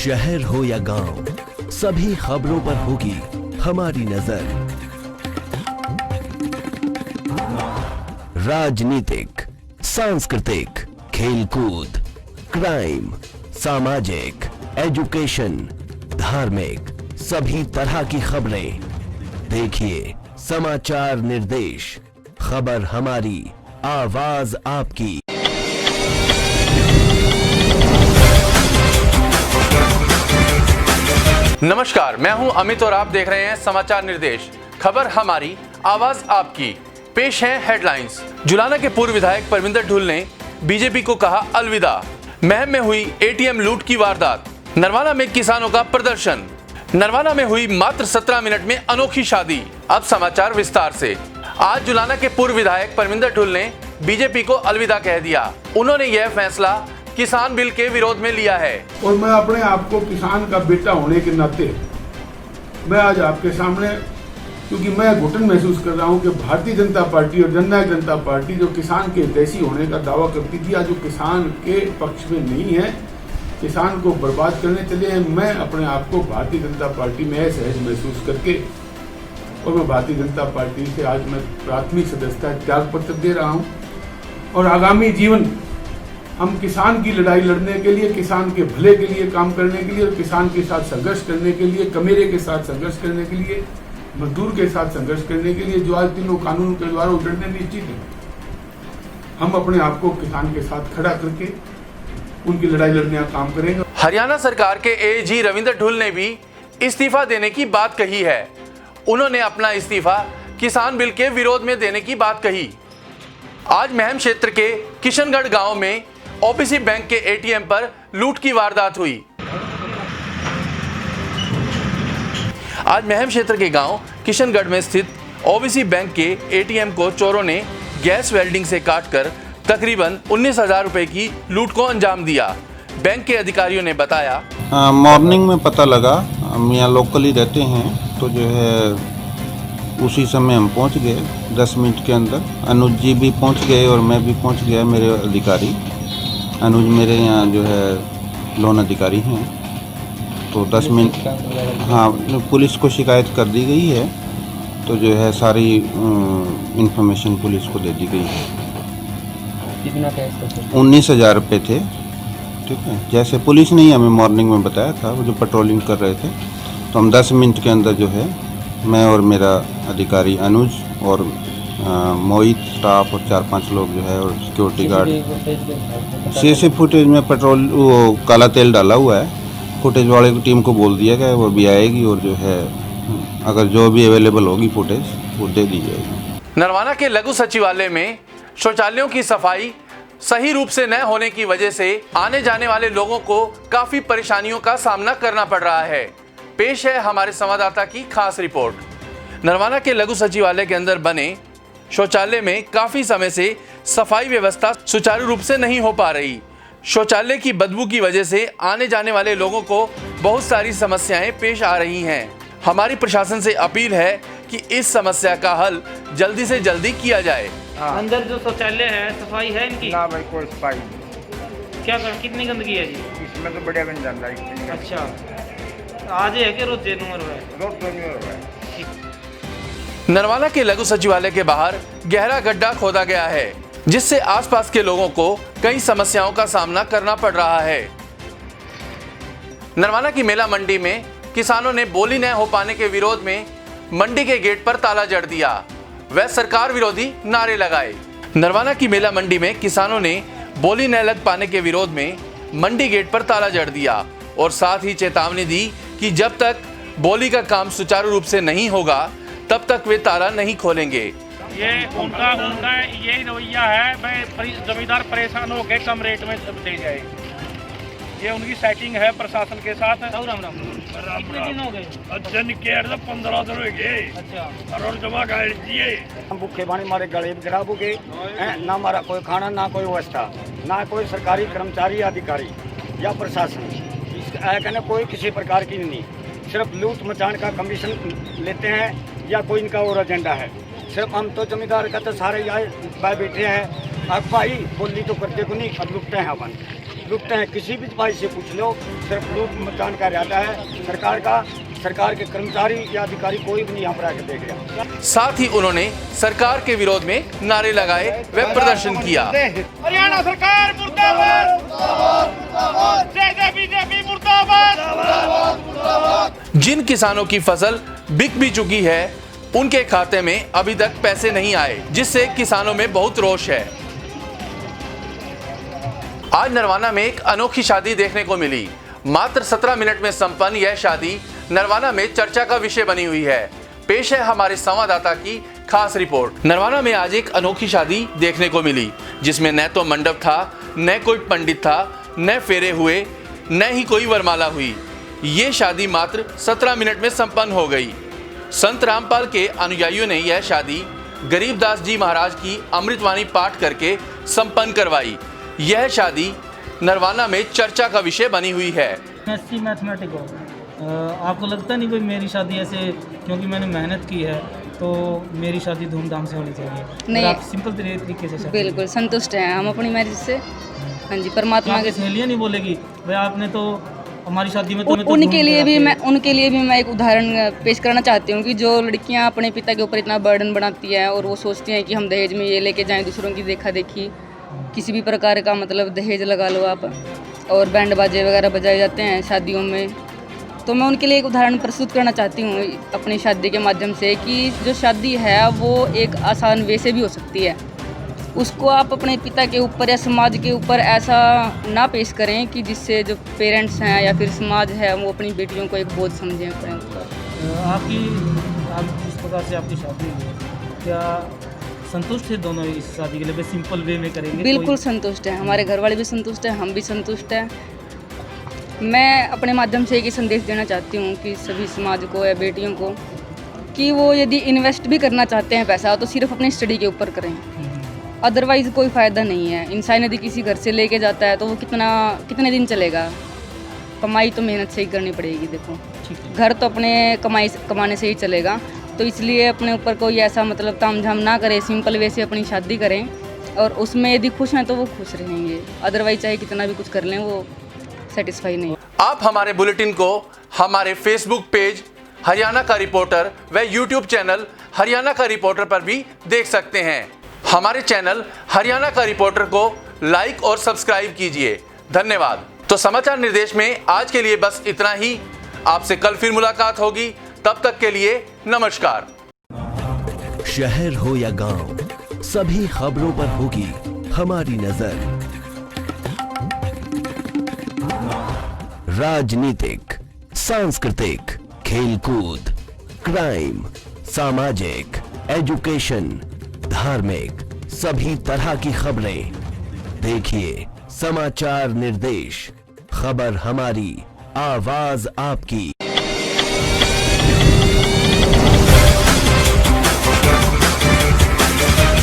शहर हो या गांव, सभी खबरों पर होगी हमारी नजर। राजनीतिक, सांस्कृतिक, खेलकूद, क्राइम, सामाजिक, एजुकेशन, धार्मिक, सभी तरह की खबरें देखिए समाचार निर्देश। खबर हमारी, आवाज आपकी। नमस्कार, मैं हूं अमित और आप देख रहे हैं समाचार निर्देश। खबर हमारी, आवाज आपकी। पेश है हेडलाइंस। जुलाना के पूर्व विधायक परमिंदर ढुल ने बीजेपी को कहा अलविदा। महम में हुई एटीएम लूट की वारदात। नरवाना में किसानों का प्रदर्शन। नरवाना में हुई मात्र 17 मिनट में अनोखी शादी। अब समाचार विस्तार से। आज जुलाना के पूर्व विधायक परमिंदर ढुल ने बीजेपी को अलविदा कह दिया। उन्होंने यह फैसला किसान बिल के विरोध में लिया है। और मैं अपने आप को किसान का बेटा होने के नाते मैं आज आपके सामने, क्योंकि मैं घुटन महसूस कर रहा हूं कि भारतीय जनता पार्टी और जननायक जनता पार्टी जो किसान के हितैषी होने का दावा करती थी, आज जो किसान के पक्ष में नहीं है, किसान को बर्बाद करने चले हैं। मैं अपने आप को भारतीय जनता पार्टी में असहज महसूस करके और मैं भारतीय जनता पार्टी से आज मैं प्राथमिक सदस्यता त्याग पत्र दे रहा हूँ। और आगामी जीवन हम किसान की लड़ाई लड़ने के लिए, किसान के भले के लिए काम करने के लिए और किसान के साथ संघर्ष करने के लिए, कमेरे के साथ संघर्ष करने के लिए, मजदूर के साथ संघर्ष करने के लिए, जो आज तीनों कानून के द्वारा उजड़ने निश्चित है, हम अपने आप को किसान के साथ खड़ा करके उनकी लड़ाई लड़ने का काम करेंगे। हरियाणा सरकार के एजी रविंदर ढुल ने भी इस्तीफा देने की बात कही है। उन्होंने अपना इस्तीफा किसान बिल के विरोध में देने की बात कही। आज महम क्षेत्र के किशनगढ़ गांव में ओबीसी बैंक के एटीएम पर लूट की वारदात हुई। आज महम क्षेत्र के गांव किशनगढ़ में स्थित ओबीसी बैंक के एटीएम को चोरों ने गैस वेल्डिंग से काटकर तकरीबन 19,000 रुपए की लूट को अंजाम दिया। बैंक के अधिकारियों ने बताया, मॉर्निंग में पता लगा, हम यहाँ लोकल ही रहते हैं, तो जो है उसी समय हम पहुँच गए 10 मिनट के अंदर। अनुज जी भी पहुँच गए और मैं भी पहुँच गया, मेरे अधिकारी। अनुज मेरे यहाँ जो है लोन अधिकारी हैं। तो 10 मिनट, हाँ, पुलिस को शिकायत कर दी गई है, तो जो है सारी इंफॉर्मेशन पुलिस को दे दी गई है। कितना पैसा? 19,000 रुपये थे। ठीक है, जैसे पुलिस ने ही हमें मॉर्निंग में बताया था, वो जो पेट्रोलिंग कर रहे थे, तो हम 10 मिनट के अंदर जो है मैं और मेरा अधिकारी अनुज और मोहित स्टाफ और 4-5 लोग जो है और सिक्योरिटी गार्ड। सीसी फुटेज में पेट्रोल वो काला तेल डाला हुआ है। फुटेज वाले की टीम को बोल दिया गया है, वो भी आएगी और जो है अगर जो भी अवेलेबल होगी फुटेज वो दे दी जाएगी। नरवाना के लघु सचिवालय में शौचालयों की सफाई सही रूप से न होने की वजह से आने जाने वाले लोगों को काफी परेशानियों का सामना करना पड़ रहा है। पेश है हमारे संवाददाता की खास रिपोर्ट। नरवाना के लघु सचिवालय के अंदर बने शौचालय में काफी समय से सफाई व्यवस्था सुचारू रूप से नहीं हो पा रही। शौचालय की बदबू की वजह से आने जाने वाले लोगों को बहुत सारी समस्याएं पेश आ रही हैं। हमारी प्रशासन से अपील है कि इस समस्या का हल जल्दी से जल्दी किया जाए। अंदर जो शौचालय है, सफाई है इनकी? ना भाई, कोई सफाई नहीं। क्या कर, कितनी गंदगी है जी? इसमें तो बढ़िया बन जाता है। अच्छा, आज है कि रोज नंबर है? रोज नंबर है। नरवाना के लघु सचिवालय के बाहर गहरा गड्ढा खोदा गया है, जिससे आसपास के लोगों को कई समस्याओं का सामना करना पड़ रहा है। नरवाना की मेला मंडी में किसानों ने बोली न हो पाने के विरोध में मंडी के गेट पर ताला जड़ दिया व सरकार विरोधी नारे लगाए। नरवाना की मेला मंडी में किसानों ने बोली न लग पाने के विरोध में मंडी गेट पर ताला जड़ दिया और साथ ही चेतावनी दी कि जब तक बोली का काम सुचारू रूप से नहीं होगा तब तक वे ताला नहीं खोलेंगे। ये उनका यही रवैया है, भाई जमींदार परेशान हो के कम रेट में दे जाए। ये उनकी सेटिंग है प्रशासन के साथ। कितने दिन हो गए? 15 दिन हो गए। अच्छा, और जमा कर दिए। हम भूखे पानी मारे गले खराब हो गए, ना हमारा कोई खाना, ना कोई व्यवस्था, ना कोई सरकारी कर्मचारी अधिकारी या प्रशासन, कहने कोई किसी प्रकार की नहीं। सिर्फ लूट मचाने का कमीशन लेते हैं या कोई इनका और एजेंडा है। सिर्फ हम तो जमींदार का तो सारे आए बैठे हैं, अब भाई बोली तो करते को नहीं, अब लुटते हैं अपन। लुटते हैं। किसी भी भाई से पूछ लो, सिर्फ लूट जानकारी आता है। सरकार के कर्मचारी या अधिकारी कोई भी नहीं यहाँ पर आकर देख रहा। साथ ही उन्होंने सरकार के विरोध में नारे लगाए व प्रदर्शन किया। हरियाणा सरकार मुर्दाबाद, जय बीजेपी मुर्दाबाद। जिन किसानों की फसल बिक भी चुकी है, उनके खाते में अभी तक पैसे नहीं आए, जिससे किसानों में बहुत रोष है। आज नरवाना में एक अनोखी शादी देखने को मिली। मात्र 17 मिनट में संपन्न यह शादी नरवाना में चर्चा का विषय बनी हुई है। पेश है हमारे संवाददाता की खास रिपोर्ट। नरवाना में आज एक अनोखी शादी देखने को मिली, जिसमें न तो मंडप था, न कोई पंडित था, न फेरे हुए, न ही कोई वरमाला हुई। ये शादी मात्र 17 मिनट में संपन्न हो गई। संत रामपाल के अनुयायियों ने यह शादी गरीबदास जी महाराज की अमृतवाणी पाठ करके संपन्न करवाई। यह शादी नरवाना में चर्चा का विषय बनी हुई है। मैथमेटिक हो, आपको लगता नहीं भाई मेरी शादी ऐसे, क्योंकि मैंने मेहनत की है तो मेरी शादी धूमधाम से होनी चाहिए? नहीं, आप सिंपल तरीके से बिल्कुल संतुष्ट हैं हम अपनी मैरिज से। हाँ जी, परमात्मा के सहेलियाँ नहीं बोलेगी भाई आपने तो हमारी शादी में उनके लिए भी मैं एक उदाहरण पेश करना चाहती हूँ कि जो लड़कियाँ अपने पिता के ऊपर इतना बर्डन बनाती है और वो सोचती हैं कि हम दहेज में ये लेके जाएं, दूसरों की देखा देखी किसी भी प्रकार का मतलब दहेज लगा लो आप, और बैंड बाजे वगैरह बजाए जाते हैं शादियों में। तो मैं उनके लिए एक उदाहरण प्रस्तुत करना चाहती हूँ अपनी शादी के माध्यम से कि जो शादी है वो एक आसान वे से भी हो सकती है। उसको आप अपने पिता के ऊपर या समाज के ऊपर ऐसा ना पेश करें कि जिससे जो पेरेंट्स हैं या फिर समाज है वो अपनी बेटियों को एक बोझ समझें अपने ऊपर। आप जिस प्रकार से आपकी शादी हुई, क्या संतुष्ट है दोनों इस शादी के लिए? सिंपल वे में करेंगे? बिल्कुल संतुष्ट है, हमारे घर वाले भी संतुष्ट हैं, हम भी संतुष्ट हैं। मैं अपने माध्यम से एक ही संदेश देना चाहती हूँ कि सभी समाज को या बेटियों को कि वो यदि इन्वेस्ट भी करना चाहते हैं पैसा तो सिर्फ अपनी स्टडी के ऊपर करें, अदरवाइज़ कोई फ़ायदा नहीं है। इंसान यदि किसी घर से लेके जाता है तो वो कितने दिन चलेगा? कमाई तो मेहनत से ही करनी पड़ेगी। देखो, घर तो अपने कमाने से ही चलेगा, तो इसलिए अपने ऊपर कोई ऐसा मतलब तामझाम ना करें, सिंपल वे से अपनी शादी करें और उसमें यदि खुश हैं तो वो खुश रहेंगे, अदरवाइज चाहे कितना भी कुछ कर लें वो सेटिस्फाई नहीं। आप हमारे बुलेटिन को हमारे फेसबुक पेज हरियाणा का रिपोर्टर व यूट्यूब चैनल हरियाणा का रिपोर्टर पर भी देख सकते हैं। हमारे चैनल हरियाणा का रिपोर्टर को लाइक और सब्सक्राइब कीजिए। धन्यवाद। तो समाचार निर्देश में आज के लिए बस इतना ही। आपसे कल फिर मुलाकात होगी, तब तक के लिए नमस्कार। शहर हो या गांव, सभी खबरों पर होगी हमारी नजर। राजनीतिक, सांस्कृतिक, खेलकूद, क्राइम, सामाजिक, एजुकेशन, धार्मिक, सभी तरह की खबरें देखिए समाचार निर्देश। खबर हमारी, आवाज आपकी।